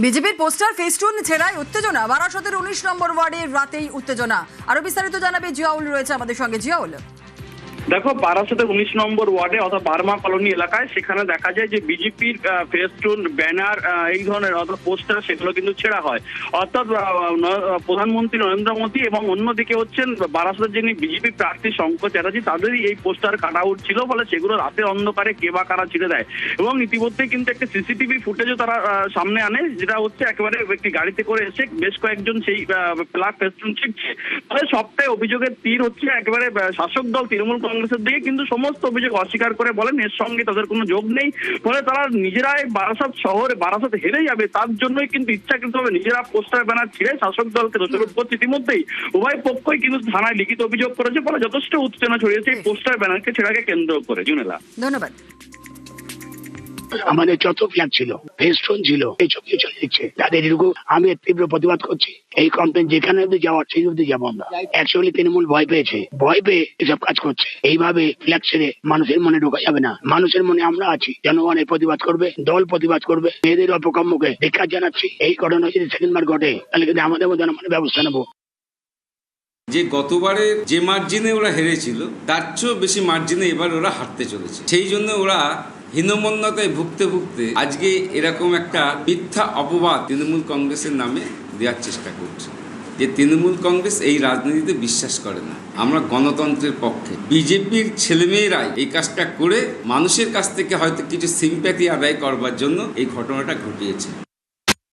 বিজেপির poster festoon ছেড়ায় উত্তেজনা, বারাসতের 19 নম্বর ওয়ার্ডের রাতেই উত্তেজনা। আরো বিস্তারিত জানাবে জিয়াউল, রয়েছে আমাদের সঙ্গে। জিয়াউল, দেখো, বারাসতের 19 নম্বর ওয়ার্ডে অর্থাৎ বার্মা কলোনি এলাকায় সেখানে দেখা যায় যে বিজেপির ফেস্টুন, ব্যানার, এই ধরনের অর্থাৎ পোস্টার সেগুলো কিন্তু ছেড়া হয়। অর্থাৎ প্রধানমন্ত্রী নরেন্দ্র মোদী এবং অন্যদিকে হচ্ছেন বারাসতের যিনি বিজেপি প্রার্থী শঙ্কর চ্যাটার্জি, তাদেরই এই পোস্টার কাটা আউট ছিল, ফলে সেগুলো রাতের অন্ধকারে কে বা কারা ছিঁড়ে দেয়। এবং ইতিমধ্যে কিন্তু একটা সিসিটিভি ফুটেজও তারা সামনে আনে, যেটা হচ্ছে একেবারে একটি গাড়িতে করে এসে বেশ কয়েকজন সেই ফ্ল্যাগ ফেস্টুন ছিঁড়ছে। ফলে সবটাই অভিযোগের তীর হচ্ছে একেবারে শাসক দল তৃণমূল কংগ্রেসের দিকে, কিন্তু সমস্ত অভিযোগ অস্বীকার করে বলেন এর সঙ্গে তাদের কোনো যোগ নেই। ফলে তারা নিজেরাই বারাসত শহরে বারাসত হেরে যাবে তার জন্যই কিন্তু ইচ্ছাকৃতভাবে নিজেরা পোস্টার ব্যানার ছিঁড়ে শাসক দলকে দোষারোপ করছে। ইতিমধ্যেই উভয় পক্ষই কিন্তু থানায় লিখিত অভিযোগ করেছে, ফলে যথেষ্ট উত্তেজনা ছড়িয়েছে এই পোস্টার ব্যানারকে ছেড়াকে কেন্দ্র করে। জুনেলা, ধন্যবাদ। আমাদের যত ফ্ল্যাগ ছিল, ফেস্টুন ছিল, এই ছবি চলে দিচ্ছে তাদের এরকম। আমি তীব্র প্রতিবাদ করছি। এই কমপ্লেন যেখানে অব্দি যাওয়ার সেই অব্দি যাবো আমরা। অ্যাকচুয়ালি তৃণমূল ভয় পেয়েছে, ভয় পেয়ে এসব কাজ করছে। এইভাবে ফ্ল্যাগ ছেড়ে মানুষের মনে ঢোকা যাবে না। মানুষের মনে আমরা আছি, জনগণের প্রতিবাদ করবে, দল প্রতিবাদ করবে। মেয়েদের অপকর্মকে ধিক্কার জানাচ্ছি। এই ঘটনা যদি সেকেন্ডবার ঘটে তাহলে কিন্তু আমাদের মধ্যে জনগণের ব্যবস্থা নেবো। যে গতবারে যে মার্জিনে ওরা হেরেছিল তার চেয়েও বেশি মার্জিনে এবার ওরা হারতে চলেছে। সেই জন্য ওরা হীনমন্যতায় ভুগতে ভুগতে আজকে এরকম একটা মিথ্যা অপবাদ তৃণমূল কংগ্রেসের নামে দেওয়ার চেষ্টা করছে, যে তৃণমূল কংগ্রেস এই রাজনীতিতে বিশ্বাস করে না। আমরা গণতন্ত্রের পক্ষে। বিজেপির ছেলেমেয়েরাই এই কাজটা করে মানুষের কাছ থেকে হয়তো কিছু সিম্প্যাথি আদায় করবার জন্য এই ঘটনাটা ঘটিয়েছে।